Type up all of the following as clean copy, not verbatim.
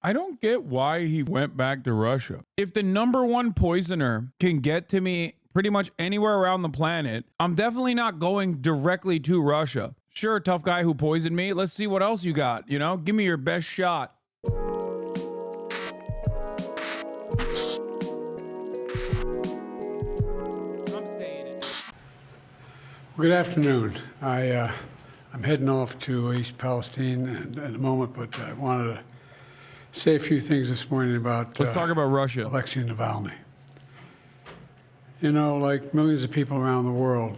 I don't get why he went back to Russia. If the number one poisoner can get to me pretty much anywhere around the planet, I'm definitely not going directly to Russia. Sure, tough guy who poisoned me. Let's see what else you got. You know, give me your best shot. Good afternoon. I'm heading off to East Palestine in a moment, but I wanted to say a few things this morning about. Let's talk about Russia. Alexei Navalny. You know, like millions of people around the world,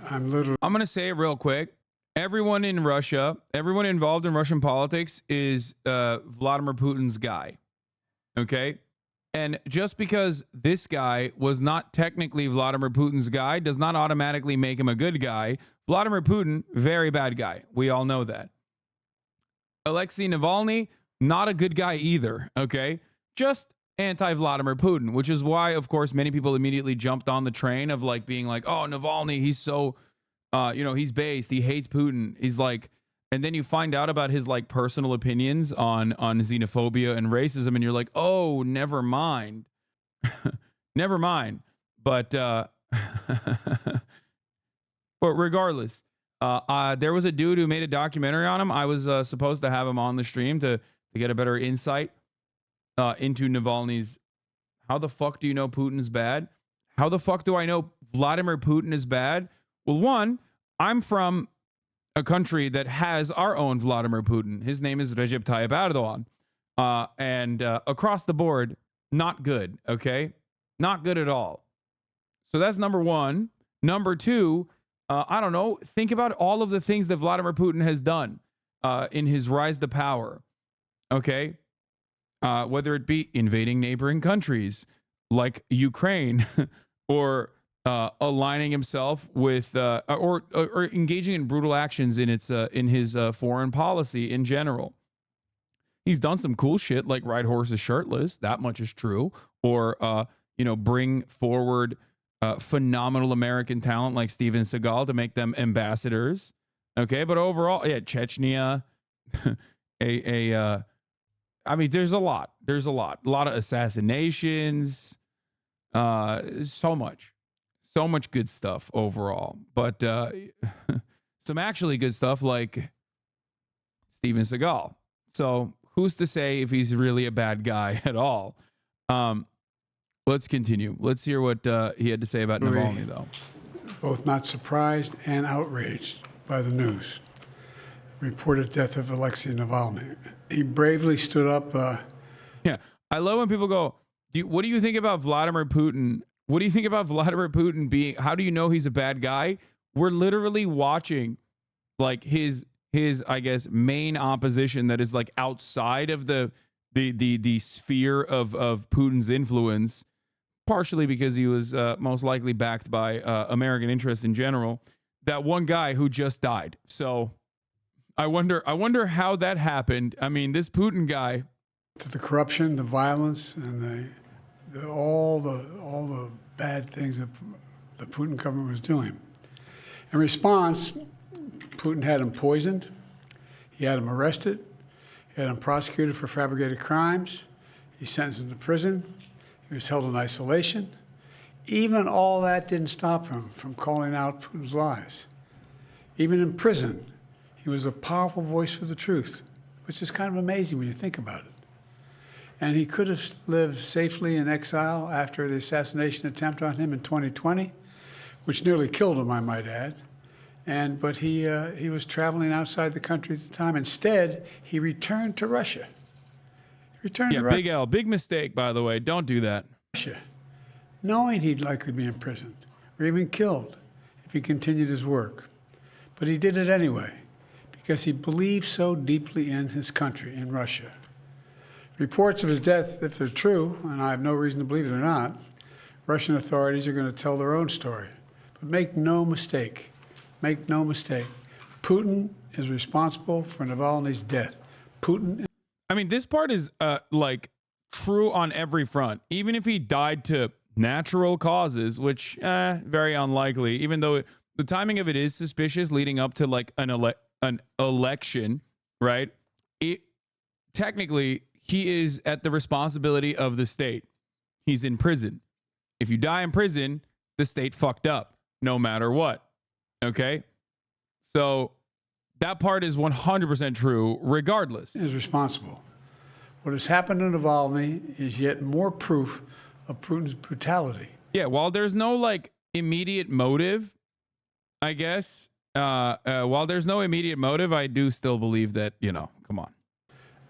I'm going to say it real quick. Everyone in Russia, everyone involved in Russian politics is Vladimir Putin's guy. Okay? And just because this guy was not technically Vladimir Putin's guy does not automatically make him a good guy. Vladimir Putin, very bad guy. We all know that. Alexei Navalny, not a good guy either, okay? Just anti-Vladimir Putin, which is why, of course, many people immediately jumped on the train of like being like, oh, Navalny, he's so, he's based. He hates Putin. He's like, and then you find out about his like personal opinions on xenophobia and racism, and you're like, oh, never mind. Never mind. But but regardless, there was a dude who made a documentary on him. I was supposed to have him on the stream to get a better insight into Navalny's. How the fuck do you know Putin's bad? How the fuck do I know Vladimir Putin is bad? Well, one, I'm from a country that has our own Vladimir Putin. His name is Recep Tayyip Erdogan. And across the board, not good, okay? Not good at all. So that's number one. Number two, I don't know, think about all of the things that Vladimir Putin has done in his rise to power, okay? Whether it be invading neighboring countries like Ukraine or aligning himself with or engaging in brutal actions in his foreign policy in general. He's done some cool shit like ride horses shirtless. That much is true. Or bring forward phenomenal American talent like Steven Seagal to make them ambassadors. Okay, but overall, yeah, Chechnya. I mean, there's a lot. There's a lot of assassinations. So much good stuff overall, but some actually good stuff like Steven Seagal. So who's to say if he's really a bad guy at all? Let's continue. Let's hear what he had to say about Navalny, though. Both not surprised and outraged by the news. Reported death of Alexei Navalny. He bravely stood up. Yeah, I love when people go, what do you think about Vladimir Putin? What do you think about Vladimir Putin being, how do you know he's a bad guy? We're literally watching like his I guess main opposition that is like outside of the sphere of Putin's influence, partially because he was most likely backed by American interests in general. That one guy who just died. So I wonder how that happened. I mean, this Putin guy, to the corruption, the violence, and all the bad things that the Putin government was doing. In response, Putin had him poisoned. He had him arrested. He had him prosecuted for fabricated crimes. He sentenced him to prison. He was held in isolation. Even all that didn't stop him from calling out Putin's lies. Even in prison, he was a powerful voice for the truth, which is kind of amazing when you think about it. And he could have lived safely in exile after the assassination attempt on him in 2020, which nearly killed him, I might add. But he was traveling outside the country at the time. Instead, he returned to Russia. Big L. Big mistake, by the way. Don't do that. Russia, knowing he'd likely be imprisoned or even killed if he continued his work. But he did it anyway because he believed so deeply in his country, in Russia. Reports of his death, if they're true, and I have no reason to believe they're not, Russian authorities are going to tell their own story. But make no mistake, Putin is responsible for Navalny's death. I mean, this part is like true on every front. Even if he died to natural causes, which very unlikely, even though the timing of it is suspicious leading up to like an election, right? Technically, he is at the responsibility of the state. He's in prison. If you die in prison, the state fucked up no matter what. Okay? So that part is 100% true regardless. Is responsible. What has happened to Navalny is yet more proof of Putin's brutality. Yeah, while there's no like immediate motive, I guess, while there's no immediate motive, I do still believe that, you know, come on.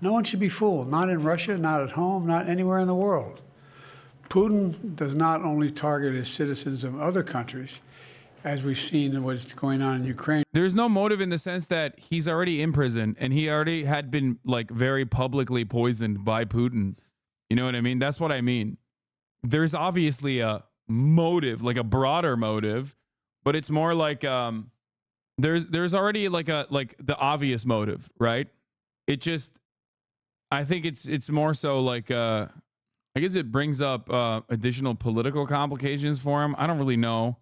No one should be fooled, not in Russia, not at home, not anywhere in the world. Putin does not only target his citizens of other countries, as we've seen what's going on in Ukraine. There's no motive in the sense that he's already in prison and he already had been like very publicly poisoned by Putin. You know what I mean? That's what I mean. There's obviously a motive, like a broader motive, but it's more like there's already like the obvious motive, right? It just, I think it's more so like I guess it brings up additional political complications for him. I don't really know.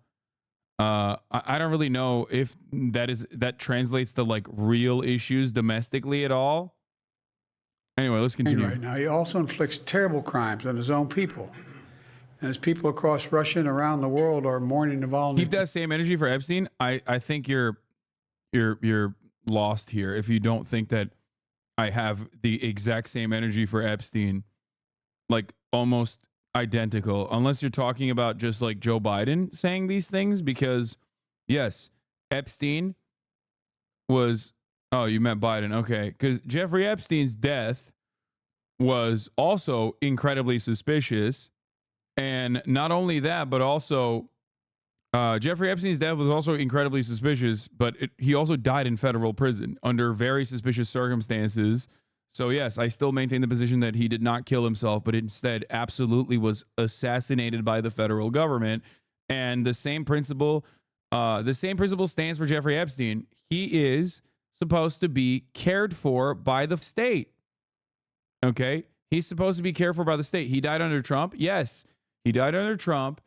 I don't really know if that translates to like real issues domestically at all. Anyway, let's continue. Right now, he also inflicts terrible crimes on his own people. And as people across Russia and around the world are mourning Navalny. Keep that same energy for Epstein. I think you're lost here if you don't think that I have the exact same energy for Epstein, like almost identical, unless you're talking about just like Joe Biden saying these things, because yes, Epstein was, oh, you meant Biden. Okay. Because Jeffrey Epstein's death was also incredibly suspicious. And not only that, but also Jeffrey Epstein's death was also incredibly suspicious, but he also died in federal prison under very suspicious circumstances. So yes, I still maintain the position that he did not kill himself, but instead absolutely was assassinated by the federal government. And the same principle stands for Jeffrey Epstein. He is supposed to be cared for by the state. Okay? He's supposed to be cared for by the state. He died under Trump. Yes, he died under Trump.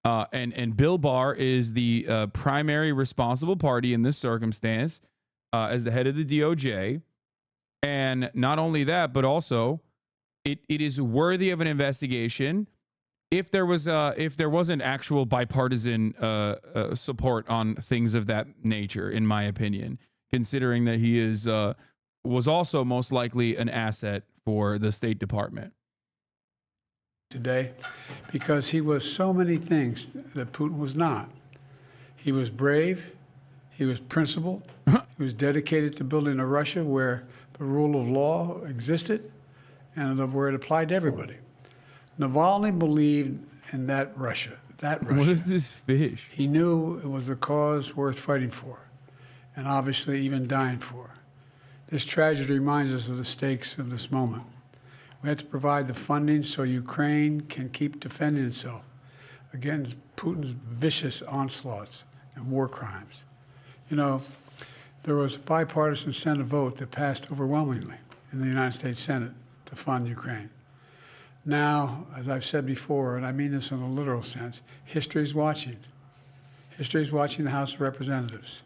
And Bill Barr is the primary responsible party in this circumstance as the head of the DOJ. And not only that, but also it is worthy of an investigation if there was an actual bipartisan support on things of that nature, in my opinion, considering that he was also most likely an asset for the State Department. Today, because he was so many things that Putin was not. He was brave, he was principled, he was dedicated to building a Russia where the rule of law existed and where it applied to everybody. Navalny believed in that Russia. What is this fish? He knew it was a cause worth fighting for, and obviously even dying for. This tragedy reminds us of the stakes of this moment. We have to provide the funding so Ukraine can keep defending itself against Putin's vicious onslaughts and war crimes. You know, there was a bipartisan Senate vote that passed overwhelmingly in the United States Senate to fund Ukraine. Now, as I've said before, and I mean this in a literal sense, history is watching. History is watching the House of Representatives.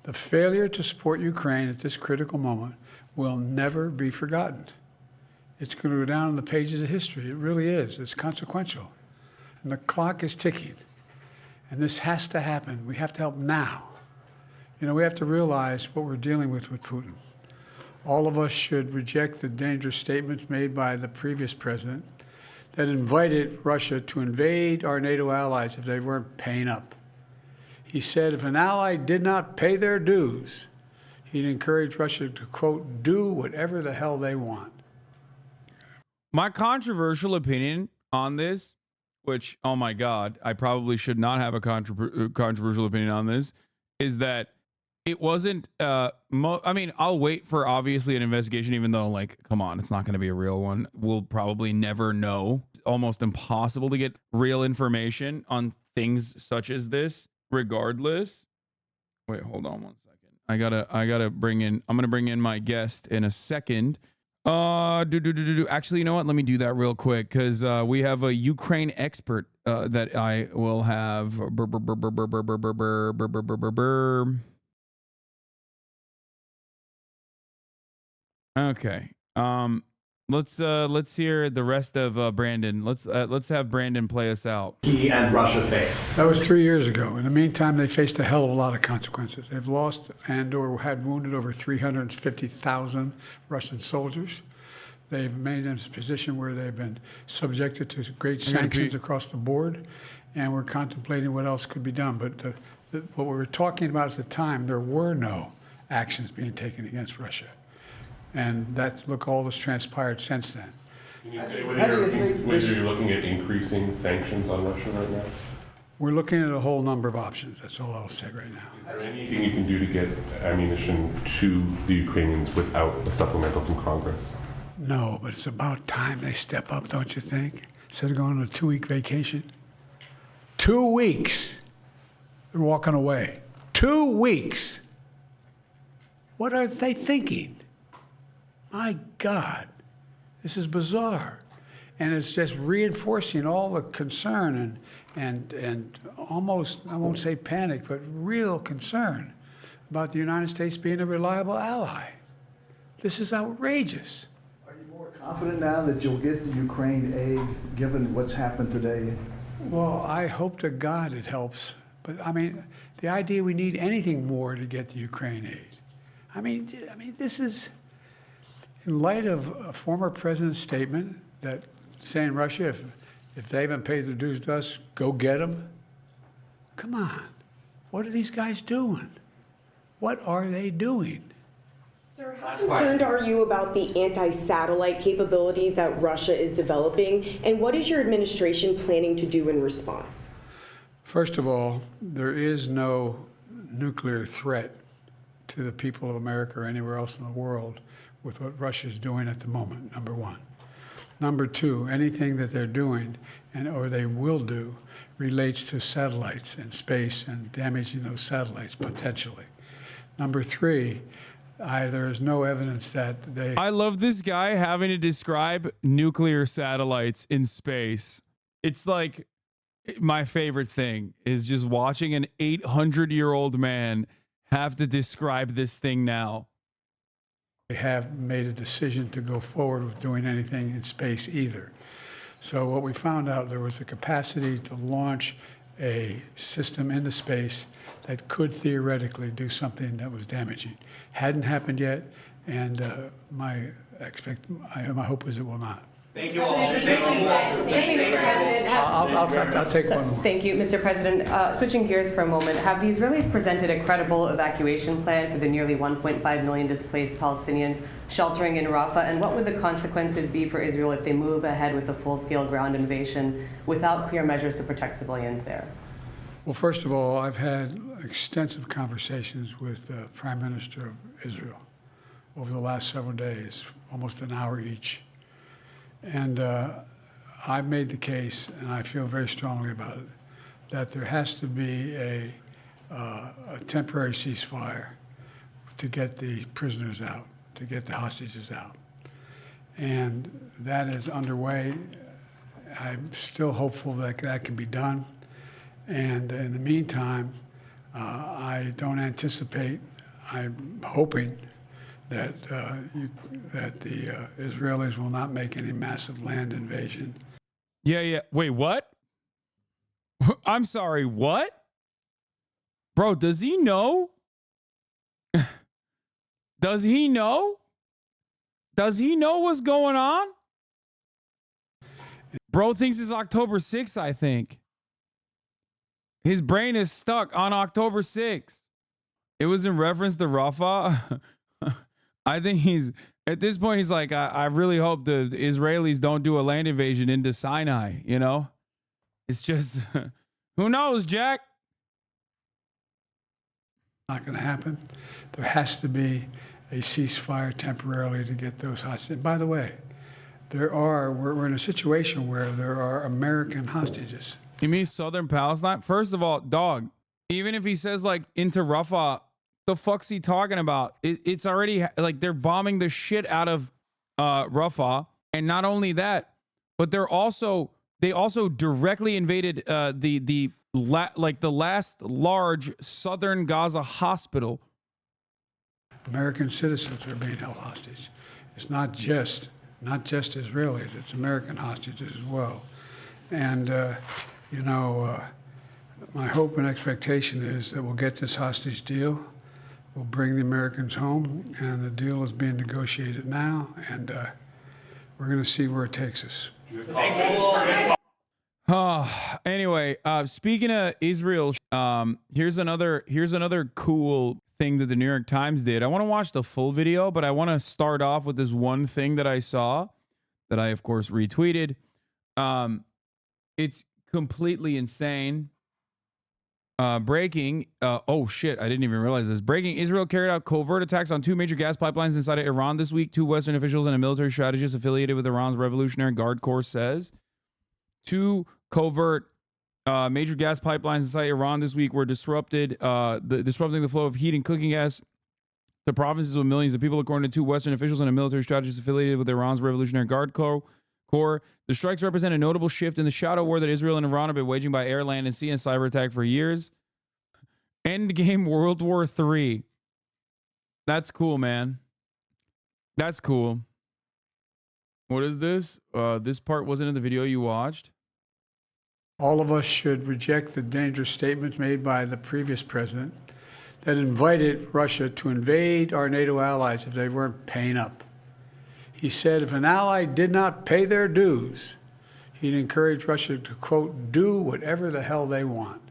The failure to support Ukraine at this critical moment will never be forgotten. It's going to go down in the pages of history. It really is. It's consequential. And the clock is ticking. And this has to happen. We have to help now. You know, we have to realize what we're dealing with Putin. All of us should reject the dangerous statements made by the previous president that invited Russia to invade our NATO allies if they weren't paying up. He said if an ally did not pay their dues, he'd encourage Russia to, quote, do whatever the hell they want. My controversial opinion on this, which, oh my God, I probably should not have a controversial opinion on this, is that it wasn't, I mean, I'll wait for obviously an investigation, even though, like, come on, it's not going to be a real one. We'll probably never know. Almost impossible to get real information on things such as this, regardless. Wait, hold on 1 second. I gotta bring in, I'm gonna bring in my guest in a second. Actually, you know what? Let me do that real quick because we have a Ukraine expert that I will have. Okay. Let's hear the rest of Brandon. Let's have Brandon play us out. He and Russia face. That was 3 years ago. In the meantime, they faced a hell of a lot of consequences. They've lost and/or had wounded over 350,000 Russian soldiers. They've made them in a position where they've been subjected to great sanctions across the board, and we're contemplating what else could be done. But what we were talking about at the time, there were no actions being taken against Russia. And look, all that's transpired since then. Can you say whether you're looking at increasing sanctions on Russia right now? We're looking at a whole number of options. That's all I'll say right now. Is there anything you can do to get ammunition to the Ukrainians without a supplemental from Congress? No, but it's about time they step up, don't you think? Instead of going on a 2-week vacation. 2 weeks. They're walking away. 2 weeks. What are they thinking? My God, this is bizarre. And it's just reinforcing all the concern and almost, I won't say panic, but real concern about the United States being a reliable ally. This is outrageous. Are you more confident now that you'll get the Ukraine aid, given what's happened today? Well, I hope to God it helps. But I mean, the idea we need anything more to get the Ukraine aid. I mean, this is, in light of a former president's statement that saying Russia, if they haven't paid their dues to us, go get them. Come on. What are these guys doing? What are they doing? Sir, how concerned are you about the anti-satellite capability that Russia is developing, and what is your administration planning to do in response? First of all, there is no nuclear threat to the people of America or anywhere else in the world with what Russia is doing at the moment, number one. Number two, anything that they're doing or they will do relates to satellites and space and damaging those satellites potentially. Number three, there is no evidence that they... I love this guy having to describe nuclear satellites in space. It's like my favorite thing is just watching an 800-year-old man have to describe this thing now. They have made a decision to go forward with doing anything in space either. So what we found out, there was a capacity to launch a system into space that could theoretically do something that was damaging. Hadn't happened yet, and my hope is it will not. Thank you all. Thank you, Mr. President. I'll take one more. Thank you, Mr. President. Switching gears for a moment, have the Israelis presented a credible evacuation plan for the nearly 1.5 million displaced Palestinians sheltering in Rafah? And what would the consequences be for Israel if they move ahead with a full-scale ground invasion without clear measures to protect civilians there? Well, first of all, I've had extensive conversations with the Prime Minister of Israel over the last several days, almost an hour each. And I've made the case, and I feel very strongly about it, that there has to be a temporary ceasefire to get the prisoners out, to get the hostages out. And that is underway. I'm still hopeful that that can be done. And in the meantime, I don't anticipate, I'm hoping that the Israelis will not make any massive land invasion. Yeah. Wait, what? I'm sorry, what? Bro, does he know? Does he know? Does he know what's going on? Bro thinks it's October 6th, I think. His brain is stuck on October 6th. It was in reference to Rafah. I think at this point, he's like, I really hope the Israelis don't do a land invasion into Sinai, you know? It's just, who knows, Jack? Not going to happen. There has to be a ceasefire temporarily to get those hostages. And by the way, we're in a situation where there are American hostages. You mean Southern Palestine? First of all, dog, even if he says like into Rafah, the fuck's he talking about? It's already like they're bombing the shit out of Rafah, and not only that, but they also directly invaded the last large southern Gaza hospital. American citizens are being held hostage. It's not just not just Israelis, it's American hostages as well. And, you know, my hope and expectation is that we'll get this hostage deal. We'll bring the Americans home, and the deal is being negotiated now, and we're going to see where it takes us. Anyway, speaking of Israel, here's another cool thing that the New York Times did. I want to watch the full video, but I want to start off with this one thing that I saw that I, of course, retweeted. It's completely insane. Breaking. Oh shit! I didn't even realize this. Breaking. Israel carried out covert attacks on 2 major gas pipelines inside of Iran this week. 2 Western officials and a military strategist affiliated with Iran's Revolutionary Guard Corps says 2 covert major gas pipelines inside Iran this week were disrupting the flow of heat and cooking gas to provinces with millions of people, according to 2 Western officials and a military strategist affiliated with Iran's Revolutionary Guard Corps. The strikes represent a notable shift in the shadow war that Israel and Iran have been waging by air, land, and sea and cyber attack for years. Endgame World War III. That's cool, man. That's cool. What is this? This part wasn't in the video you watched. All of us should reject the dangerous statements made by the previous president that invited Russia to invade our NATO allies if they weren't paying up. He said if an ally did not pay their dues, he'd encourage Russia to, quote, do whatever the hell they want.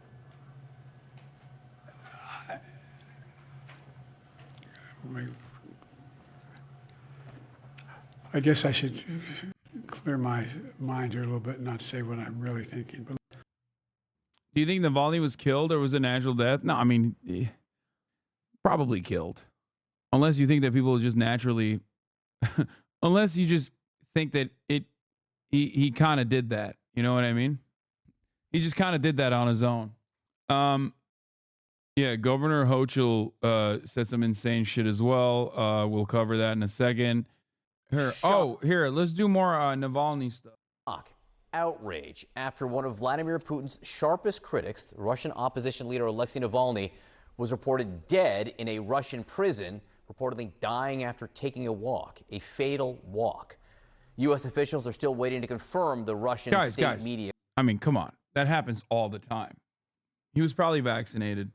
I guess I should clear my mind here a little bit and not say what I'm really thinking. But Do you think Navalny was killed or was it natural death? No, I mean, probably killed. Unless you think that people just naturally... Unless you just think that he kind of did that. You know what I mean? He just kind of did that on his own. Yeah, Governor Hochul said some insane shit as well. We'll cover that in a second. Here, let's do more Navalny stuff. Outrage after one of Vladimir Putin's sharpest critics, the Russian opposition leader Alexei Navalny, was reported dead in a Russian prison, reportedly dying after taking a walk, a fatal walk. U.S. officials are still waiting to confirm the Russian state media. I mean, come on. That happens all the time. He was probably vaccinated.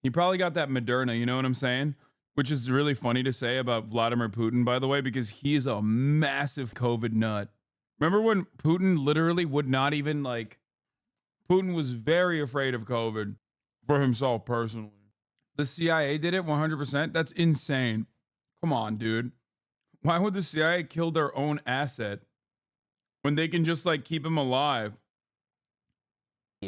He probably got that Moderna, you know what I'm saying? Which is really funny to say about Vladimir Putin, by the way, because he is a massive COVID nut. Remember when Putin literally would not even Putin was very afraid of COVID for himself personally. The CIA did it 100%. That's insane. Come on, dude. Why would the CIA kill their own asset when they can just keep him alive?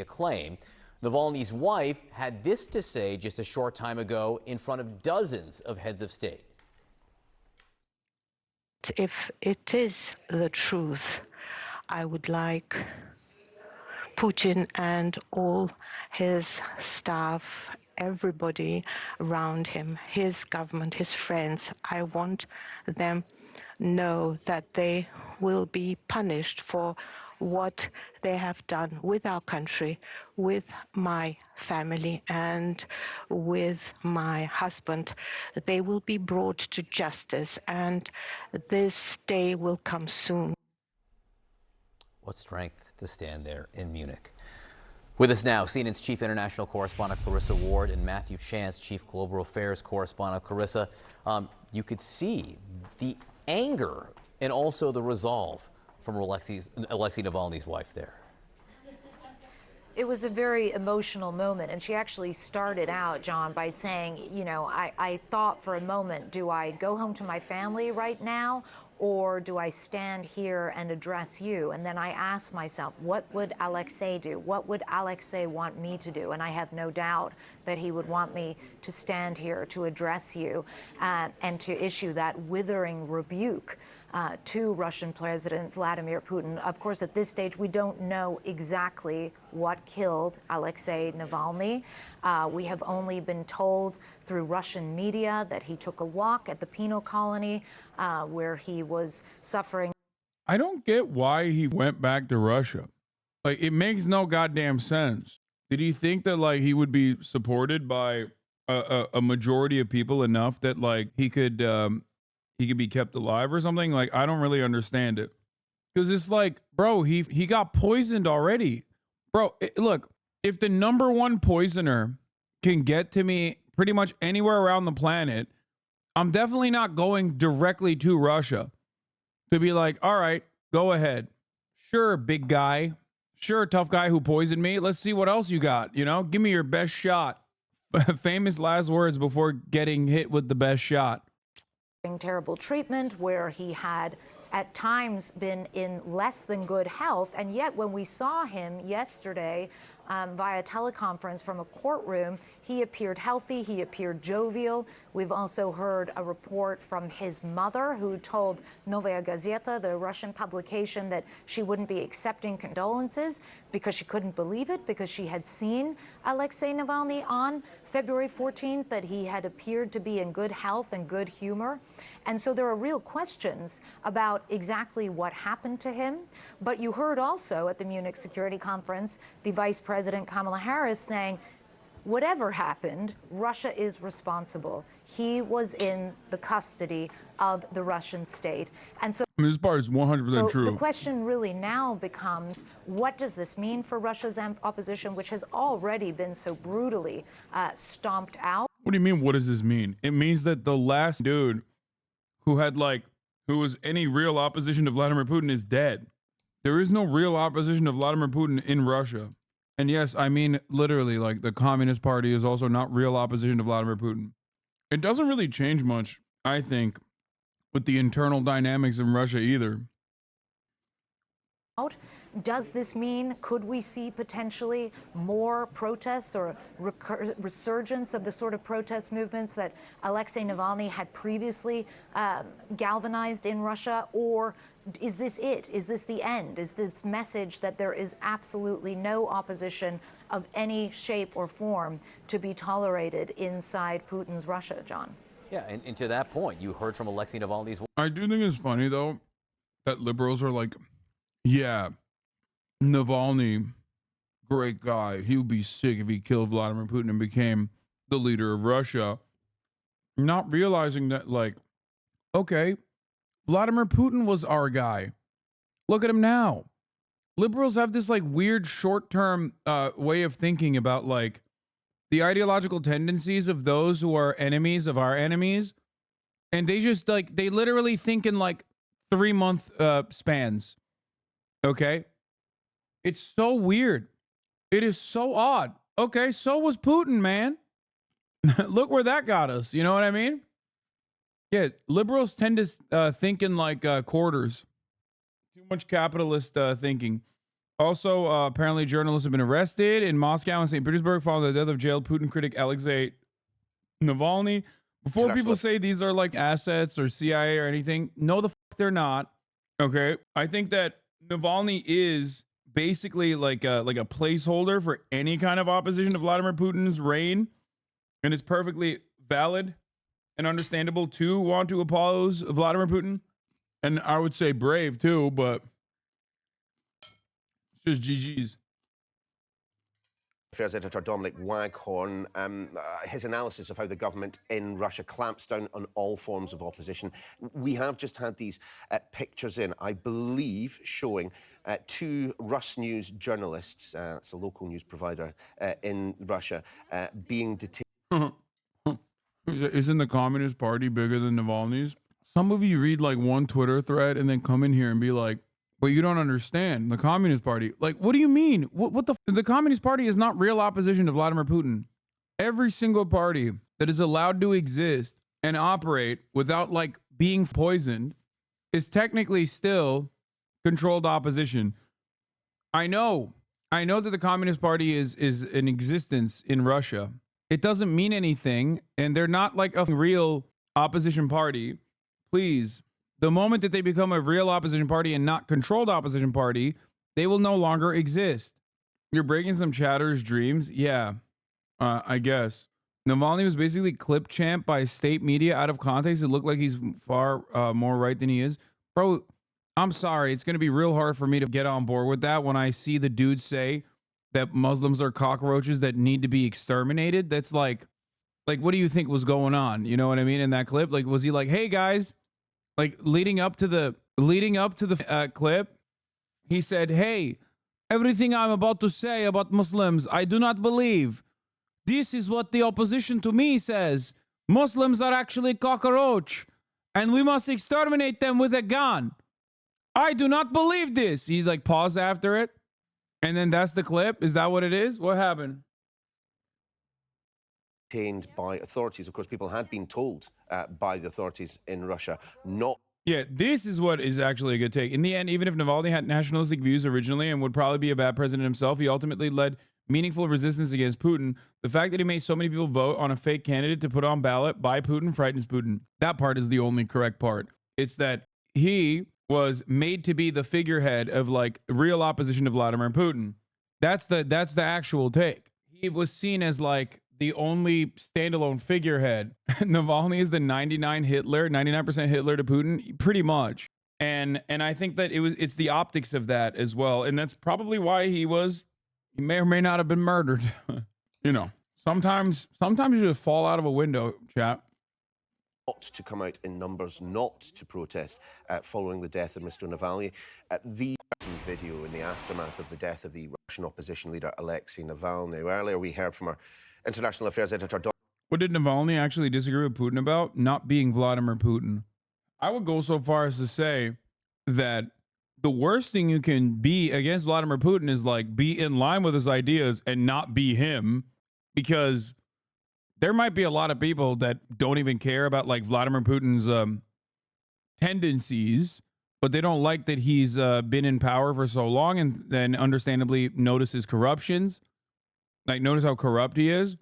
Claim. Navalny's wife had this to say just a short time ago in front of dozens of heads of state. If it is the truth, I would like Putin and all his staff, everybody around him, his government, his friends, I want them know that they will be punished for what they have done with our country, with my family, and with my husband. They will be brought to justice, and this day will come soon. What strength to stand there in Munich. With us now, CNN's chief international correspondent Clarissa Ward and Matthew Chance, chief global affairs correspondent. Clarissa, you could see the anger and also the resolve from Alexei Navalny's wife there. It was a very emotional moment, and she actually started out, John, by saying, you know, I thought for a moment, do I go home to my family right now, or do I stand here and address you? And then I asked myself, what would Alexei do? What would Alexei want me to do? And I have no doubt that he would want me to stand here to address you and to issue that withering rebuke to Russian President Vladimir Putin. Of course, at this stage, we don't know exactly what killed Alexei Navalny. We have only been told through Russian media that he took a walk at the penal colony where he was suffering. I don't get why he went back to Russia. It makes no goddamn sense. Did he think that he would be supported by a majority of people enough that he could he could be kept alive or something. Like, I don't really understand it. Because it's like, bro, he got poisoned already. Bro, look, if the number one poisoner can get to me pretty much anywhere around the planet, I'm definitely not going directly to Russia to be like, all right, go ahead. Sure, big guy. Sure, tough guy who poisoned me. Let's see what else you got. You know, give me your best shot. Famous last words before getting hit with the best shot. Terrible treatment where he had at times been in less than good health, and yet when we saw him yesterday via teleconference from a courtroom, he appeared healthy, he appeared jovial. We've also heard a report from his mother who told Novaya Gazeta, the Russian publication, that she wouldn't be accepting condolences because she couldn't believe it, because she had seen Alexei Navalny on February 14th, that he had appeared to be in good health and good humor. And so there are real questions about exactly what happened to him. But you heard also at the Munich Security Conference, the Vice President Kamala Harris saying, whatever happened, Russia is responsible. He was in the custody of the Russian state. And so this part is 100% true. The question really now becomes, what does this mean for Russia's opposition, which has already been so brutally stomped out? What do you mean, what does this mean? It means that the last dude who was any real opposition to Vladimir Putin is dead. There is no real opposition to Vladimir Putin in Russia. And yes, I mean, literally, like, the Communist Party is also not real opposition to Vladimir Putin. It doesn't really change much, I think, with the internal dynamics in Russia either. Does this mean, could we see potentially more protests or resurgence of the sort of protest movements that Alexei Navalny had previously galvanized in Russia? Or is this it? Is this the end? Is this message that there is absolutely no opposition of any shape or form to be tolerated inside Putin's Russia, John? Yeah, and to that point, you heard from Alexei Navalny's... I do think it's funny, though, that liberals are like, yeah, Navalny, great guy. He would be sick if he killed Vladimir Putin and became the leader of Russia. Not realizing that, like, okay, Vladimir Putin was our guy. Look at him now. Liberals have this, like, weird short-term way of thinking about, like, the ideological tendencies of those who are enemies of our enemies. And they just, like, they literally think in, like, 3-month spans. Okay? It's so weird. It is so odd. Okay, so was Putin, man. Look where that got us. You know what I mean? Yeah, liberals tend to think in like quarters. Too much capitalist thinking. Also, apparently journalists have been arrested in Moscow and St. Petersburg following the death of jailed Putin critic Alexei Navalny. Before people say these are like assets or CIA or anything, no, the fuck they're not. Okay, I think that Navalny is basically like a placeholder for any kind of opposition to Vladimir Putin's reign, and it's perfectly valid and understandable to want to oppose Vladimir Putin, and I would say brave too, but it's just GG's. Affairs editor Dominic Waghorn, his analysis of how the government in Russia clamps down on all forms of opposition. We have just had these pictures in, I believe, showing 2 Rus News journalists, it's a local news provider in Russia, being detained. Isn't the Communist Party bigger than Navalny's? Some of you read like one Twitter thread and then come in here and be like, but you don't understand the Communist Party. Like, what do you mean? What the Communist Party is not real opposition to Vladimir Putin. Every single party that is allowed to exist and operate without like being poisoned is technically still controlled opposition. I know that the Communist Party is in existence in Russia. It doesn't mean anything, and they're not like a real opposition party. Please. The moment that they become a real opposition party and not controlled opposition party, they will no longer exist. You're breaking some chatter's dreams? Yeah, I guess. Navalny was basically clip champed by state media out of context. It looked like he's far more right than he is. Bro, I'm sorry. It's going to be real hard for me to get on board with that when I see the dude say that Muslims are cockroaches that need to be exterminated. That's like, what do you think was going on? You know what I mean? In that clip, like, was he like, hey guys, Like leading up to the clip, he said, "Hey, everything I'm about to say about Muslims, I do not believe. This is what the opposition to me says. Muslims are actually cockroach, and we must exterminate them with a gun. I do not believe this." He like paused after it, and then that's the clip. Is that what it is? What happened? Detained by authorities. Of course, people had been told by the authorities in Russia not. Yeah, this is what is actually a good take. In the end, even if Navalny had nationalistic views originally and would probably be a bad president himself, he ultimately led meaningful resistance against Putin. The fact that he made so many people vote on a fake candidate to put on ballot by Putin frightens Putin. That part is the only correct part. It's that he was made to be the figurehead of like real opposition to Vladimir Putin. That's the actual take. He was seen as like the only standalone figurehead. Navalny is the 99% Hitler to Putin, pretty much. And I think that it's the optics of that as well. And that's probably why he may or may not have been murdered. You know, sometimes you just fall out of a window, chat. Not to come out in numbers, not to protest following the death of Mr. Navalny. The video in the aftermath of the death of the Russian opposition leader Alexei Navalny. Earlier we heard from our international affairs editor. What did Navalny actually disagree with Putin about? Not being Vladimir Putin. I would go so far as to say that the worst thing you can be against Vladimir Putin is like be in line with his ideas and not be him, because there might be a lot of people that don't even care about like Vladimir Putin's tendencies, but they don't like that he's been in power for so long, and then understandably notice his corruptions. Like, notice how corrupt he is.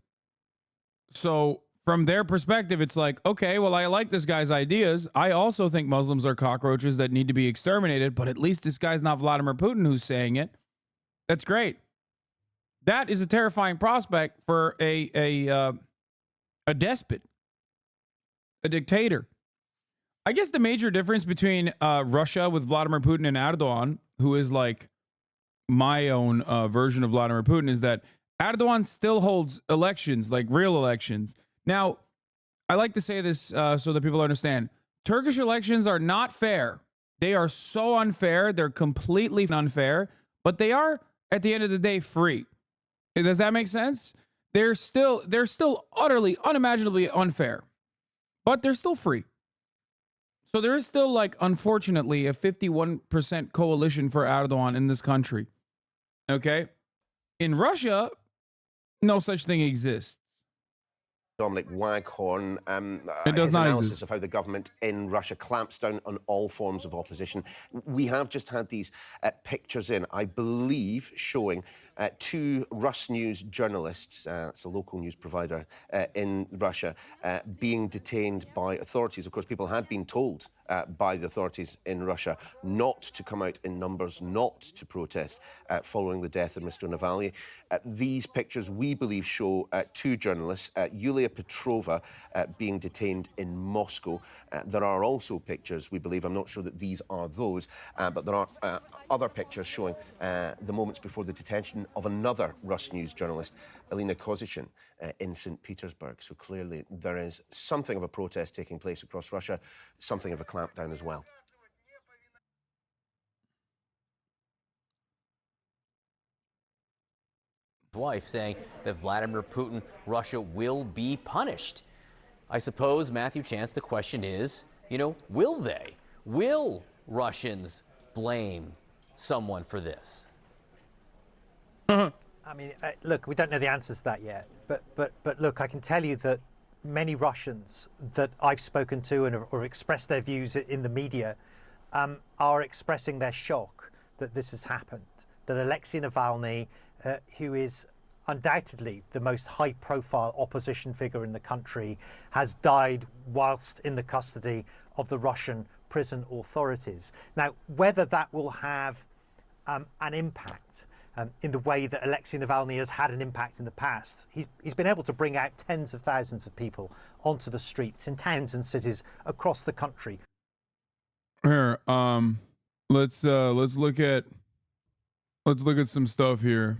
So from their perspective, it's like, okay, well, I like this guy's ideas. I also think Muslims are cockroaches that need to be exterminated, but at least this guy's not Vladimir Putin who's saying it. That's great. That is a terrifying prospect for a despot, a dictator. I guess the major difference between Russia with Vladimir Putin and Erdogan, who is like my own version of Vladimir Putin, is that Erdogan still holds elections, like real elections. Now, I like to say this so that people understand. Turkish elections are not fair. They are so unfair. They're completely unfair, but they are, at the end of the day, free. Does that make sense? They're still utterly, unimaginably unfair, but they're still free. So there is still, like, unfortunately, a 51% coalition for Erdogan in this country. Okay? In Russia, no such thing exists. Dominic Waghorn, it does his not analysis exist. of how the government in Russia clamps down on all forms of opposition. We have just had these pictures in, I believe, showing two Rus News journalists, it's a local news provider in Russia, being detained by authorities. Of course, people had been told by the authorities in Russia not to come out in numbers, not to protest following the death of Mr. Navalny. These pictures, we believe, show two journalists, Yulia Petrova being detained in Moscow. There are also pictures, we believe, I'm not sure that these are those, but there are other pictures showing the moments before the detention of another Rus News journalist, Elena Kozichin, in St. Petersburg. So clearly there is something of a protest taking place across Russia, something of a clampdown as well. Wife saying that Vladimir Putin, Russia will be punished. I suppose, Matthew Chance, the question is, will they? Will Russians blame someone for this? I mean, look, we don't know the answers to that yet. But look, I can tell you that many Russians that I've spoken to and or expressed their views in the media are expressing their shock that this has happened. That Alexei Navalny, who is undoubtedly the most high-profile opposition figure in the country, has died whilst in the custody of the Russian prison authorities. Now, whether that will have an impact in the way that Alexei Navalny has had an impact in the past. He's been able to bring out tens of thousands of people onto the streets in towns and cities across the country. Here, let's look at some stuff here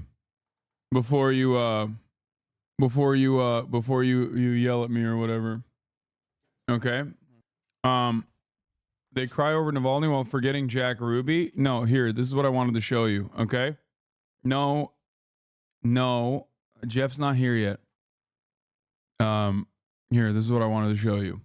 before you yell at me or whatever. Okay. They cry over Navalny while forgetting Jack Ruby. No, here, this is what I wanted to show you. Okay. No, Jeff's not here yet. Here, this is what I wanted to show you.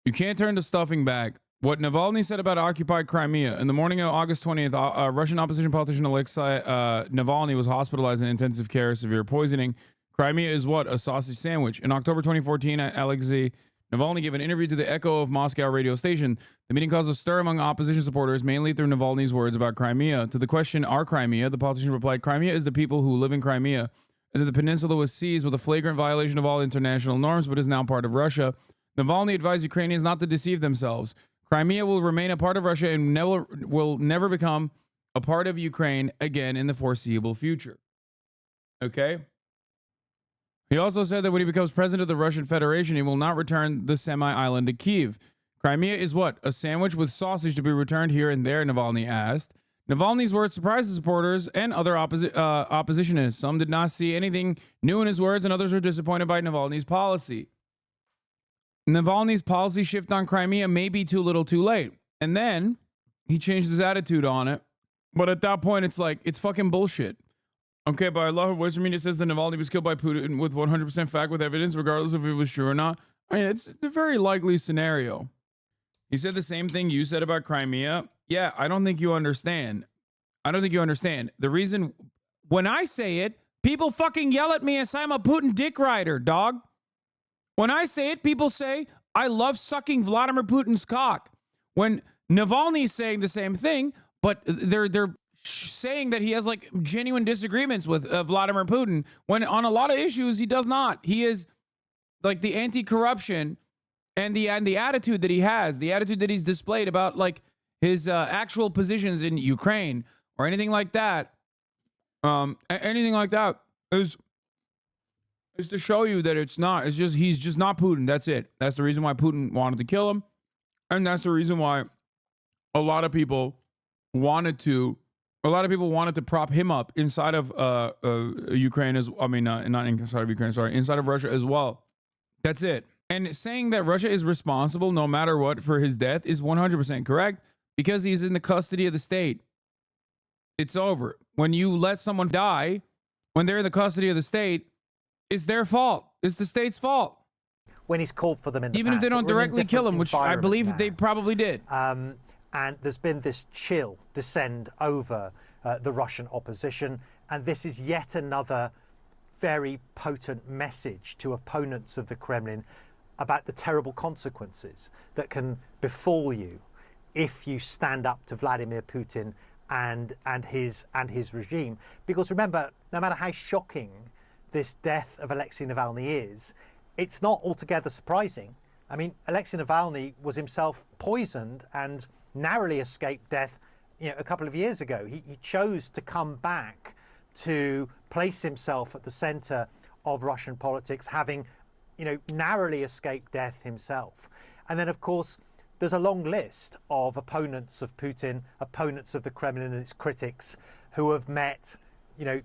You can't turn the stuffing back. What Navalny said about occupied Crimea. In the morning of August 20th, Russian opposition politician Alexei Navalny was hospitalized in intensive care, severe poisoning. Crimea is what? A sausage sandwich. In October 2014, Alexei Navalny gave an interview to the Echo of Moscow radio station. The meeting caused a stir among opposition supporters, mainly through Navalny's words about Crimea. To the question, "Are Crimea?" the politician replied, "Crimea is the people who live in Crimea, and that the peninsula was seized with a flagrant violation of all international norms, but is now part of Russia." Navalny advised Ukrainians not to deceive themselves. Crimea will remain a part of Russia and will never become a part of Ukraine again in the foreseeable future. Okay? He also said that when he becomes president of the Russian Federation, he will not return the semi-island to Kyiv. Crimea is what? A sandwich with sausage to be returned here and there, Navalny asked. Navalny's words surprised the supporters and other oppositionists. Some did not see anything new in his words, and others were disappointed by Navalny's policy. Navalny's policy shift on Crimea may be too little too late. And then he changed his attitude on it. But at that point, it's like, it's fucking bullshit. Okay, but I love it. Western media says that Navalny was killed by Putin with 100% fact with evidence, regardless if it was true or not. I mean, it's a very likely scenario. He said the same thing you said about Crimea. Yeah, I don't think you understand. The reason, when I say it, people fucking yell at me and say I'm a Putin dick rider, dog. When I say it, people say, I love sucking Vladimir Putin's cock. When Navalny is saying the same thing, but they're saying that he has like genuine disagreements with Vladimir Putin, when on a lot of issues, he does not. He is like the anti-corruption and the attitude that he has, the attitude that he's displayed about like his actual positions in Ukraine or anything like that. Anything like that is to show you that it's not. It's just he's just not Putin. That's it. That's the reason why Putin wanted to kill him, and that's the reason why a lot of people wanted to prop him up inside of Ukraine as not inside of Ukraine. Sorry, inside of Russia as well. That's it. And saying that Russia is responsible no matter what for his death is 100% correct because he's in the custody of the state. It's over. When you let someone die, when they're in the custody of the state, it's their fault. It's the state's fault. When he's called for them in the even past, if they don't directly kill him, which I believe now. they probably did. And there's been this chill descend over the Russian opposition, and this is yet another very potent message to opponents of the Kremlin about the terrible consequences that can befall you if you stand up to Vladimir Putin and his regime. Because remember, no matter how shocking this death of Alexei Navalny is, it's not altogether surprising. I mean, Alexei Navalny was himself poisoned and narrowly escaped death, a couple of years ago. He chose to come back to place himself at the center of Russian politics, having, narrowly escaped death himself. And then, of course, there's a long list of opponents of Putin, opponents of the Kremlin and its critics who have met,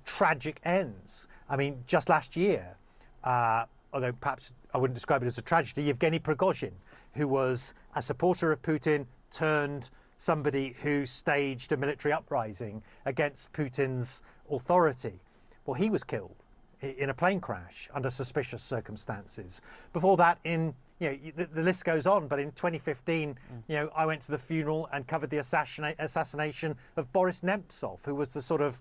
tragic ends. I mean, just last year, although perhaps I wouldn't describe it as a tragedy, Yevgeny Prigozhin, who was a supporter of Putin, turned somebody who staged a military uprising against Putin's authority. Well, he was killed in a plane crash under suspicious circumstances. Before that, the list goes on, but in 2015, I went to the funeral and covered the assassination of Boris Nemtsov, who was the sort of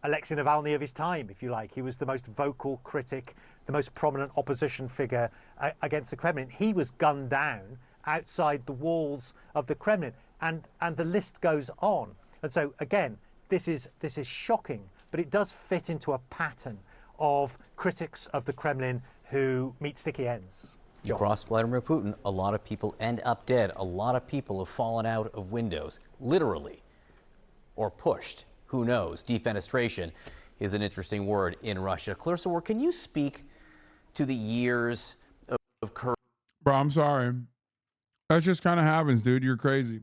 Alexei Navalny of his time, if you like. He was the most vocal critic, the most prominent opposition figure against the Kremlin. He was gunned down outside the walls of the Kremlin, and the list goes on. And so again, this is shocking, but it does fit into a pattern of critics of the Kremlin who meet sticky ends. You cross Vladimir Putin, a lot of people end up dead. A lot of people have fallen out of windows, literally, or pushed. Who knows? Defenestration is an interesting word in Russia. Clarissa Ward, can you speak to the years of courage? Bro, I'm sorry. That just kind of happens, dude. You're crazy.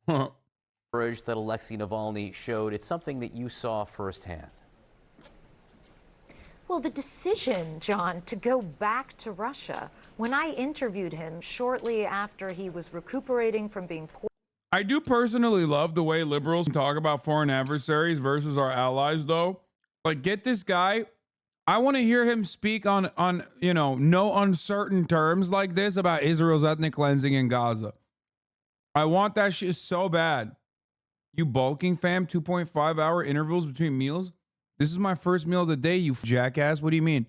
Courage that Alexei Navalny showed. It's something that you saw firsthand. Well, the decision, John, to go back to Russia, when I interviewed him shortly after he was recuperating from being poisoned. I do personally love the way liberals talk about foreign adversaries versus our allies, though. Like, get this guy. I want to hear him speak on no uncertain terms like this about Israel's ethnic cleansing in Gaza. I want that shit so bad. You bulking, fam? 2.5-hour intervals between meals? This is my first meal of the day, you jackass. What do you mean?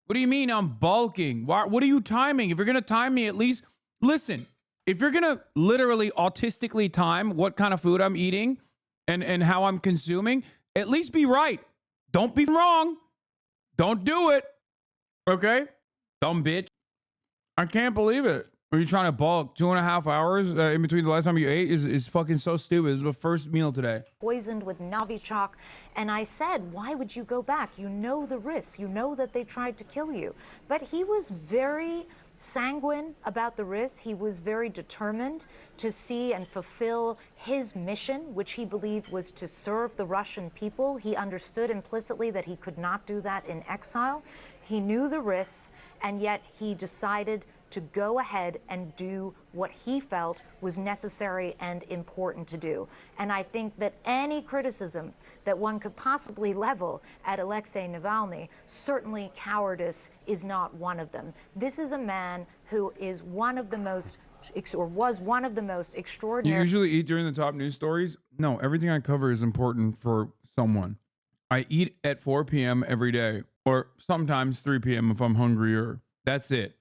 What do you mean I'm bulking? What are you timing? If you're going to time me, at least listen. If you're going to literally autistically time what kind of food I'm eating and how I'm consuming, at least be right. Don't be wrong. Don't do it. Okay? Dumb bitch. I can't believe it. Are you trying to bulk 2.5 hours in between the last time you ate is fucking so stupid. This is my first meal today. Poisoned with Novichok. And I said, why would you go back? You know the risks. You know that they tried to kill you. But he was very sanguine about the risks. He was very determined to see and fulfill his mission, which he believed was to serve the Russian people. He understood implicitly that he could not do that in exile. He knew the risks, and yet he decided to go ahead and do what he felt was necessary and important to do. And I think that any criticism that one could possibly level at Alexei Navalny, certainly cowardice is not one of them. This is a man who is one of the most, or was one of the most extraordinary. You usually eat during the top news stories? No, everything I cover is important for someone. I eat at 4 p.m. every day, or sometimes 3 p.m. if I'm hungrier. That's it.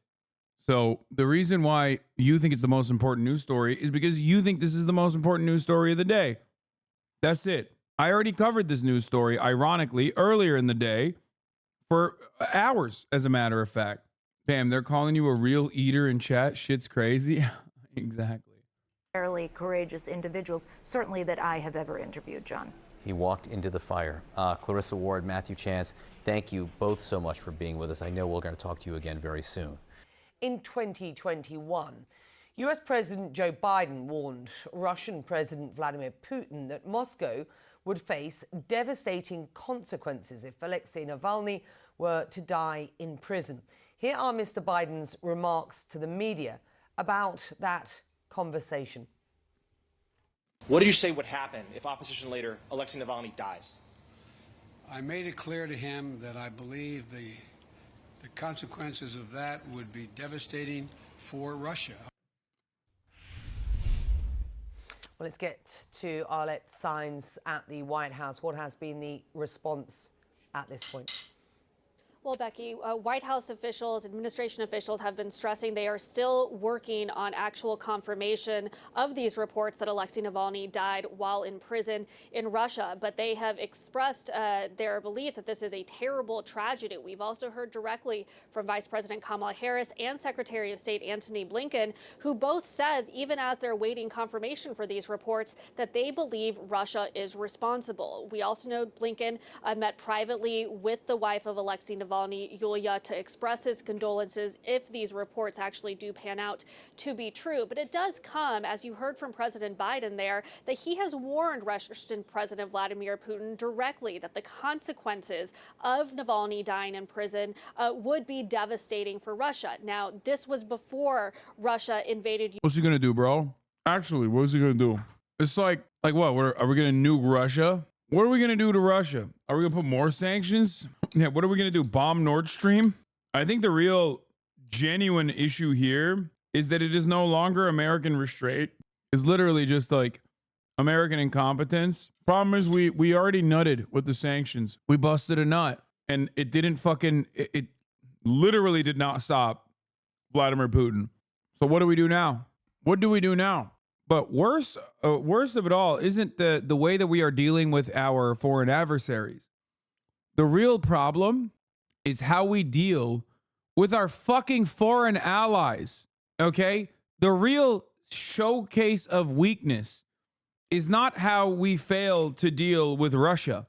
So the reason why you think it's the most important news story is because you think this is the most important news story of the day. That's it. I already covered this news story, ironically, earlier in the day for hours, as a matter of fact. Damn, they're calling you a real eater in chat. Shit's crazy. Exactly. Fairly courageous individuals, certainly that I have ever interviewed, John. He walked into the fire. Clarissa Ward, Matthew Chance, thank you both so much for being with us. I know we're going to talk to you again very soon. In 2021, US President Joe Biden warned Russian President Vladimir Putin that Moscow would face devastating consequences if Alexei Navalny were to die in prison. Here are Mr. Biden's remarks to the media about that conversation. What did you say would happen if opposition leader Alexei Navalny dies? I made it clear to him that I believe the consequences of that would be devastating for Russia. Well, let's get to Arlette Saenz at the White House. What has been the response at this point? Well, Becky, White House officials, administration officials have been stressing they are still working on actual confirmation of these reports that Alexei Navalny died while in prison in Russia. But they have expressed their belief that this is a terrible tragedy. We've also heard directly from Vice President Kamala Harris and Secretary of State Antony Blinken, who both said, even as they're waiting confirmation for these reports, that they believe Russia is responsible. We also know Blinken met privately with the wife of Alexei Navalny, Yulia, to express his condolences if these reports actually do pan out to be true. But it does come, as you heard from President Biden there, that he has warned Russian President Vladimir Putin directly that the consequences of Navalny dying in prison would be devastating for Russia. Now, this was before Russia invaded. What's he going to do, bro? Actually, what's he going to do? It's like what? Are we going to nuke Russia? What are we going to do to Russia? Are we going to put more sanctions? Yeah, what are we going to do? Bomb Nord Stream? I think the real genuine issue here is that it is no longer American restraint. It's literally just like American incompetence. Problem is we already nutted with the sanctions. We busted a nut and it didn't fucking, it literally did not stop Vladimir Putin. So what do we do now? What do we do now? But worst of it all isn't the way that we are dealing with our foreign adversaries. The real problem is how we deal with our fucking foreign allies, okay? The real showcase of weakness is not how we fail to deal with Russia.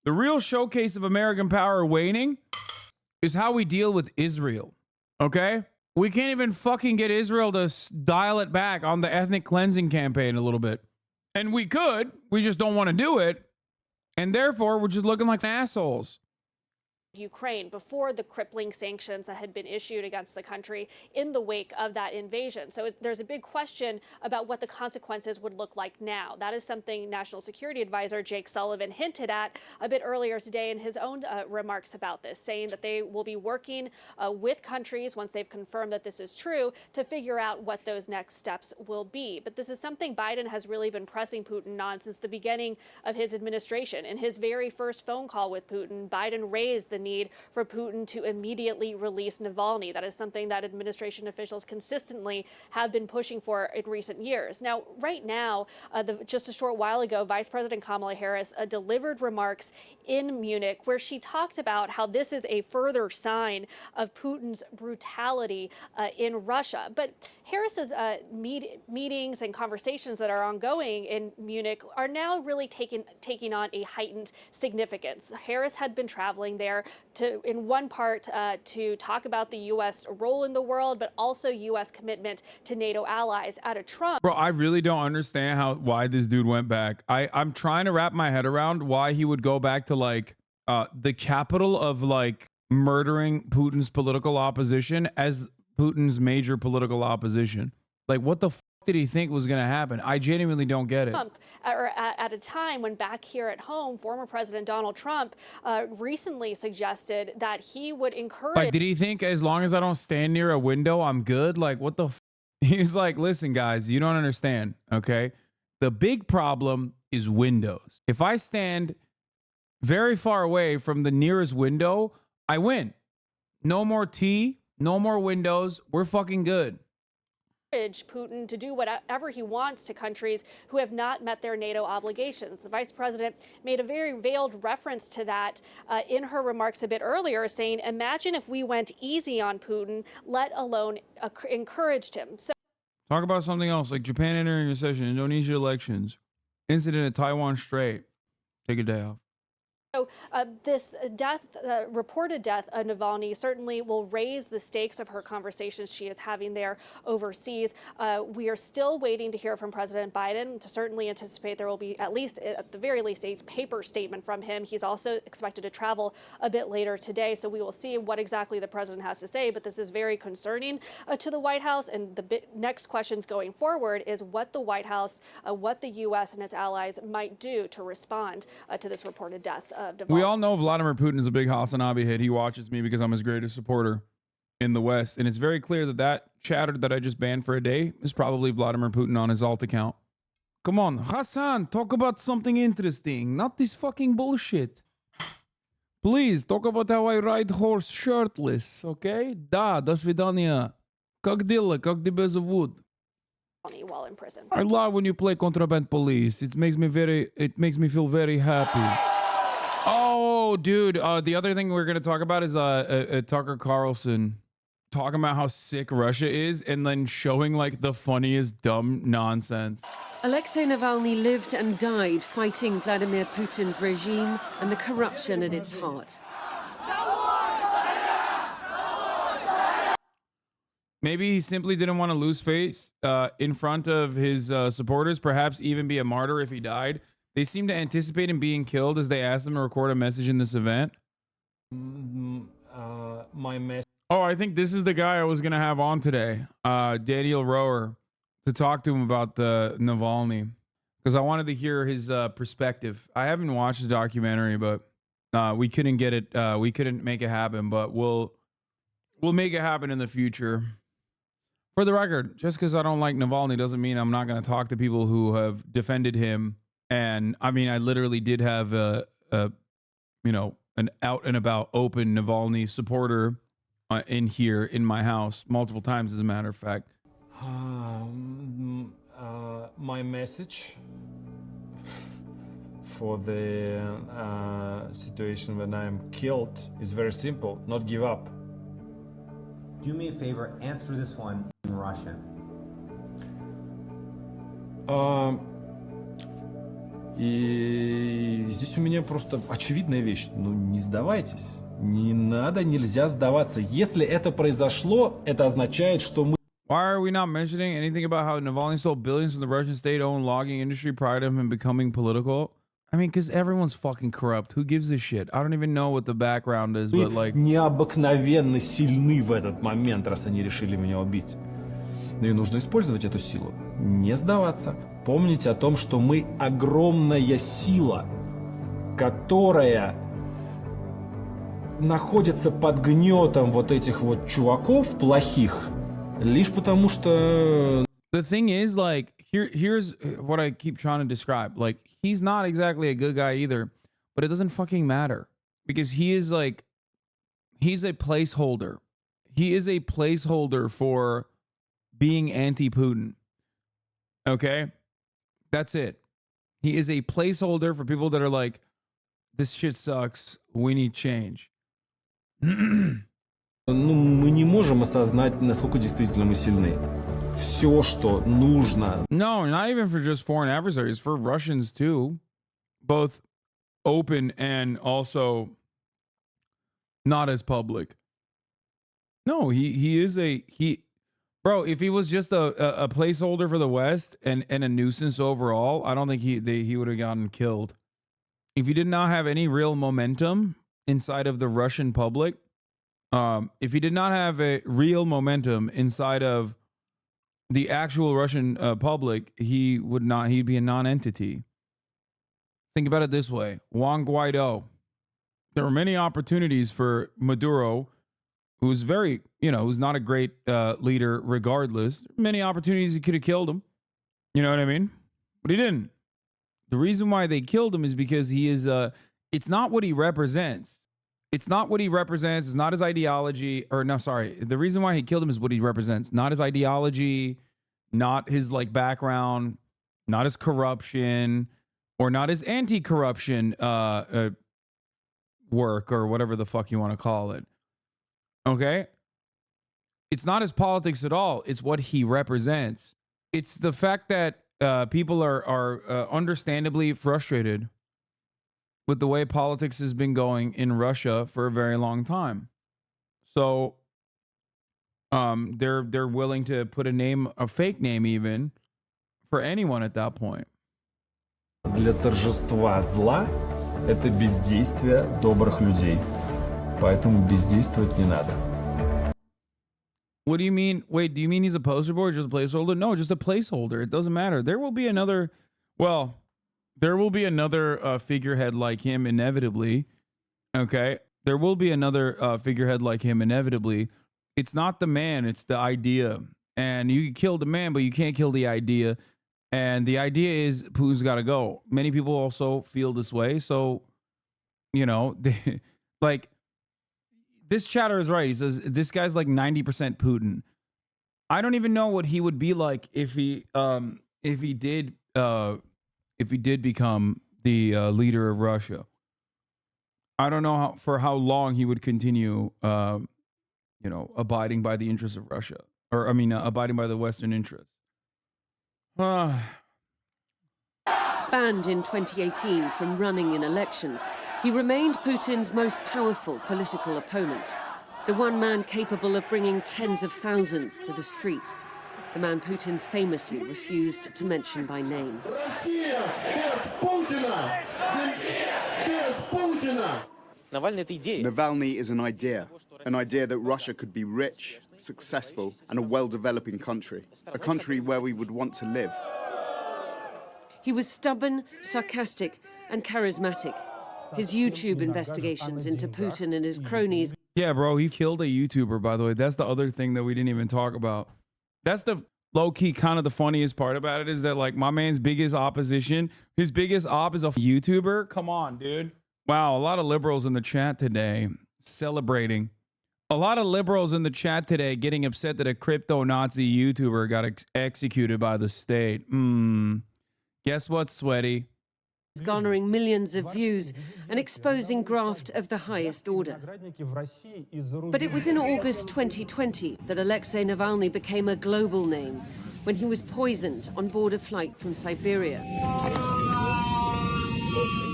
The real showcase of American power waning is how we deal with Israel, okay? We can't even fucking get Israel to dial it back on the ethnic cleansing campaign a little bit. And we could, we just don't want to do it. And therefore, we're just looking like assholes. Ukraine before the crippling sanctions that had been issued against the country in the wake of that invasion. So there's a big question about what the consequences would look like now. That is something National Security Advisor Jake Sullivan hinted at a bit earlier today in his own remarks about this, saying that they will be working with countries once they've confirmed that this is true to figure out what those next steps will be. But this is something Biden has really been pressing Putin on since the beginning of his administration. In his very first phone call with Putin, Biden raised the need for Putin to immediately release Navalny. That is something that administration officials consistently have been pushing for in recent years. Now, right now, just a short while ago, Vice President Kamala Harris delivered remarks in Munich where she talked about how this is a further sign of Putin's brutality in Russia. But Harris's meetings and conversations that are ongoing in Munich are now really taking on a heightened significance. Harris had been traveling there in one part to talk about the U.S. role in the world, but also U.S. commitment to NATO allies out of Trump. Bro, I really don't understand why this dude went back. I'm trying to wrap my head around why he would go back to like the capital of like murdering Putin's political opposition as Putin's major political opposition. Like, what the did he think was going to happen? I genuinely don't get it. Trump, or at a time when back here at home, former President Donald Trump recently suggested that he would encourage. Like, did he think as long as I don't stand near a window, I'm good? Like, what the He's like, listen, guys, you don't understand, okay? The big problem is windows. If I stand very far away from the nearest window, I win. No more tea, no more windows. We're fucking good. Putin to do whatever he wants to countries who have not met their NATO obligations. The vice president made a very veiled reference to that in her remarks a bit earlier, saying, imagine if we went easy on Putin, let alone encouraged him. So talk about something else, like Japan entering recession, Indonesia elections, incident at Taiwan Strait. Take a day off. So this reported death of Navalny certainly will raise the stakes of her conversations she is having there overseas. We are still waiting to hear from President Biden. To certainly anticipate there will be at the very least, a paper statement from him. He's also expected to travel a bit later today, so we will see what exactly the president has to say. But this is very concerning to the White House. And the next questions going forward is what the White House, what the U.S. and its allies might do to respond to this reported death. We all know Vladimir Putin is a big Hasanabi hit. He watches me because I'm his greatest supporter in the West. And it's very clear that that chatter that I just banned for a day is probably Vladimir Putin on his alt account. Come on, Hasan, talk about something interesting. Not this fucking bullshit. Please, talk about how I ride horse shirtless, okay? Da, до свидания. Как дела? Как тебя зовут? While in prison. I love when you play contraband police. It makes me feel very happy. Oh, dude. The other thing we're going to talk about is Tucker Carlson talking about how sick Russia is and then showing like the funniest dumb nonsense. Alexei Navalny lived and died fighting Vladimir Putin's regime and the corruption at its heart. Maybe he simply didn't want to lose face in front of his supporters, perhaps even be a martyr if he died. They seem to anticipate him being killed as they asked him to record a message in this event. Oh, I think this is the guy I was going to have on today, Daniel Rower, to talk to him about the Navalny, because I wanted to hear his perspective. I haven't watched the documentary, but we couldn't get it. We couldn't make it happen, but we'll make it happen in the future. For the record, just because I don't like Navalny doesn't mean I'm not going to talk to people who have defended him. And I mean, I literally did have an out and about open Navalny supporter in here in my house multiple times, as a matter of fact. My message for the situation when I'm killed is very simple: not give up. Do me a favor, answer this one in Russian. И здесь у меня просто очевидная вещь. Ну, не сдавайтесь. Не надо, нельзя сдаваться. Если это произошло, это означает, что мы... Why are we not mentioning anything about how Navalny stole billions from the Russian state-owned logging industry prior to him becoming political? I mean, because everyone's fucking corrupt. Who gives a shit? I don't even know what the background is, but like... необыкновенно сильны в этот момент, раз они решили меня убить. Ну и нужно использовать эту силу. Не сдаваться. Помнить о том, что мы огромная сила, которая находится под гнетом вот этих вот чуваков плохих, лишь потому что... The thing is, like, here's what I keep trying to describe. Like, he's not exactly a good guy either, but it doesn't fucking matter. Because he is, like, he's a placeholder. He is a placeholder for being anti-Putin. Okay? That's it. He is a placeholder for people that are like, this shit sucks, we need change. Ну, мы не можем осознать, насколько действительно мы сильны. Все, что нужно. No, not even for just foreign adversaries, for Russians too. Both open and also not as public. No, he is bro, if he was just a placeholder for the West and a nuisance overall, I don't think he would have gotten killed. If he did not have any real momentum inside of the Russian public, if he did not have a real momentum inside of the actual Russian public, he'd be a non-entity. Think about it this way. Juan Guaido. There were many opportunities for Maduro, who's very, who's not a great leader regardless. Many opportunities he could have killed him. You know what I mean? But he didn't. The reason why they killed him is because he is, it's not what he represents. It's not what he represents. It's not his ideology. Or no, sorry. The reason why he killed him is what he represents. Not his ideology, not his like background, not his corruption, or not his anti-corruption work or whatever the fuck you want to call it. Okay? It's not his politics at all. It's what he represents. It's the fact that people are understandably frustrated with the way politics has been going in Russia for a very long time. So they're willing to put a fake name even, for anyone at that point. Для торжества зла это бездействие добрых людей. Поэтому бездействовать не надо. What do you mean? Wait, do you mean he's a poster boy or just a placeholder? No, just a placeholder. It doesn't matter. There will be another figurehead like him inevitably. Okay? There will be another figurehead like him inevitably. It's not the man, it's the idea. And you can kill the man, but you can't kill the idea. And the idea is Putin's got to go. Many people also feel this way. So, like, this chatter is right. He says this guy's like 90% Putin. I don't even know what he would be like if he did become the leader of Russia. I don't know for how long he would continue, abiding by the interests of Russia, or abiding by the Western interests. Banned in 2018 from running in elections, he remained Putin's most powerful political opponent, the one man capable of bringing tens of thousands to the streets, the man Putin famously refused to mention by name. Navalny is an idea that Russia could be rich, successful, and a well-developing country, a country where we would want to live. He was stubborn, sarcastic, and charismatic. His YouTube investigations into Putin and his cronies. Yeah, bro, he killed a YouTuber, by the way. That's the other thing that we didn't even talk about. That's the low-key kind of the funniest part about it, is that, like, my man's biggest opposition, his biggest op is a YouTuber. Come on, dude. Wow, a lot of liberals in the chat today celebrating. A lot of liberals in the chat today getting upset that a crypto-Nazi YouTuber got executed by the state. Guess what, sweaty? Garnering millions of views and exposing graft of the highest order. But it was in August 2020 that Alexei Navalny became a global name when he was poisoned on board a flight from Siberia.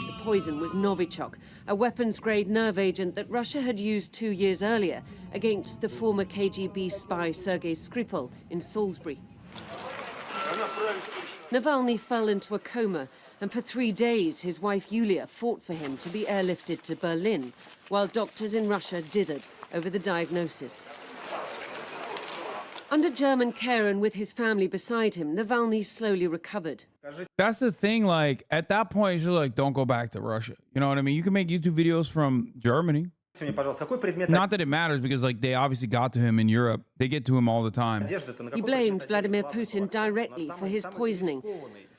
The poison was Novichok, a weapons-grade nerve agent that Russia had used 2 years earlier against the former KGB spy Sergei Skripal in Salisbury. Navalny fell into a coma And for 3 days, his wife Yulia fought for him to be airlifted to Berlin, while doctors in Russia dithered over the diagnosis. Under German care and with his family beside him, Navalny slowly recovered. That's the thing, like, at that point, you're like, don't go back to Russia. You know what I mean? You can make YouTube videos from Germany. Not that it matters, because, like, they obviously got to him in Europe. They get to him all the time. He blamed Vladimir Putin directly for his poisoning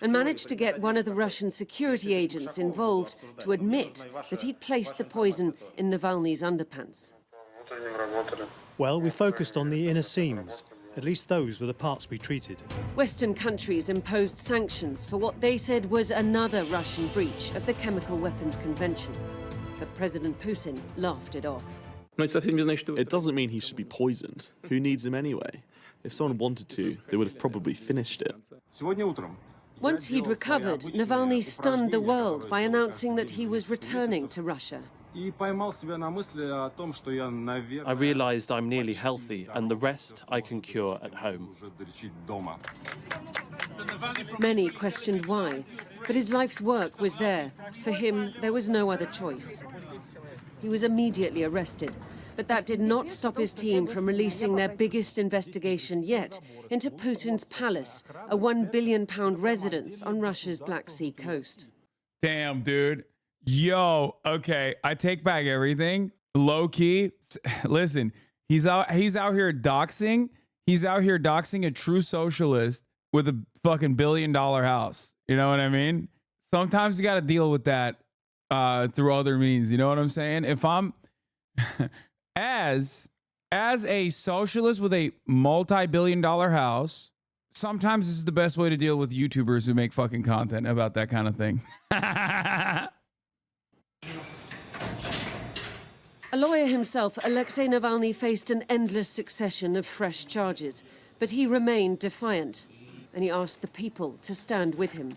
and managed to get one of the Russian security agents involved to admit that he'd placed the poison in Navalny's underpants. Well, we focused on the inner seams. At least those were the parts we treated. Western countries imposed sanctions for what they said was another Russian breach of the Chemical Weapons Convention. But President Putin laughed it off. It doesn't mean he should be poisoned. Who needs him anyway? If someone wanted to, they would have probably finished it. Once he'd recovered, Navalny stunned the world by announcing that he was returning to Russia. I realized I'm nearly healthy, and the rest I can cure at home. Many questioned why, but his life's work was there. For him, there was no other choice. He was immediately arrested, but that did not stop his team from releasing their biggest investigation yet into Putin's palace, a £1 billion residence on Russia's Black Sea coast. Damn, dude. Yo, okay, I take back everything. Low key, listen, he's out here doxing. He's out here doxing a true socialist with a fucking $1 billion house. You know what I mean? Sometimes you got to deal with that through other means. You know what I'm saying? If I'm as a socialist with a multi-billion-dollar house, sometimes this is the best way to deal with YouTubers who make fucking content about that kind of thing. A lawyer himself, Alexei Navalny faced an endless succession of fresh charges, but he remained defiant, and he asked the people to stand with him.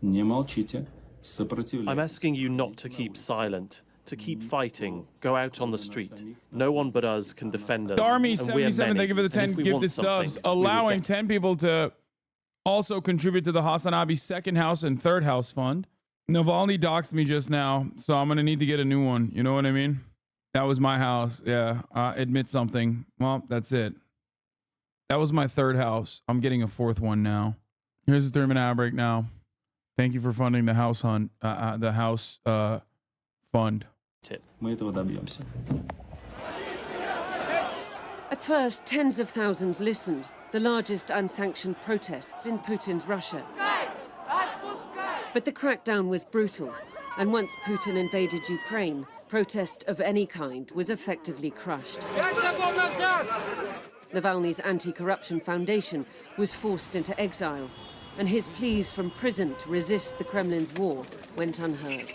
I'm asking you not to keep silent, to keep fighting, go out on the street. No one but us can defend us. Army77, thank you for the 10 gifted subs, allowing 10 people to also contribute to the Hasanabi second house and third house fund. Navalny doxed me just now, so I'm going to need to get a new one. You know what I mean? That was my house. Yeah. Admit something. Well, that's it. That was my third house. I'm getting a fourth one now. Here's a 3-minute ad break now. Thank you for funding the house hunt, the house fund. At first, tens of thousands listened, the largest unsanctioned protests in Putin's Russia. But the crackdown was brutal, and once Putin invaded Ukraine, protest of any kind was effectively crushed. Navalny's anti-corruption foundation was forced into exile, and his pleas from prison to resist the Kremlin's war went unheard.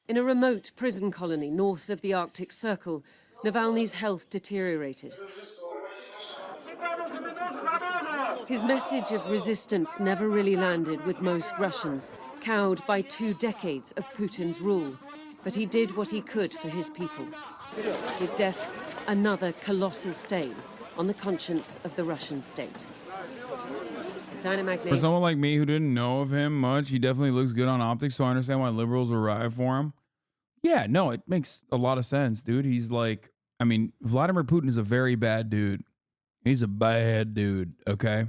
In a remote prison colony north of the Arctic Circle, Navalny's health deteriorated. His message of resistance never really landed with most Russians, cowed by 2 decades of Putin's rule. But he did what he could for his people. His death, another colossal stain on the conscience of the Russian state. For someone like me who didn't know of him much, he definitely looks good on optics, so I understand why liberals will ride for him. Yeah, no, it makes a lot of sense, dude. He's like, I mean, Vladimir Putin is a very bad dude. He's a bad dude, okay?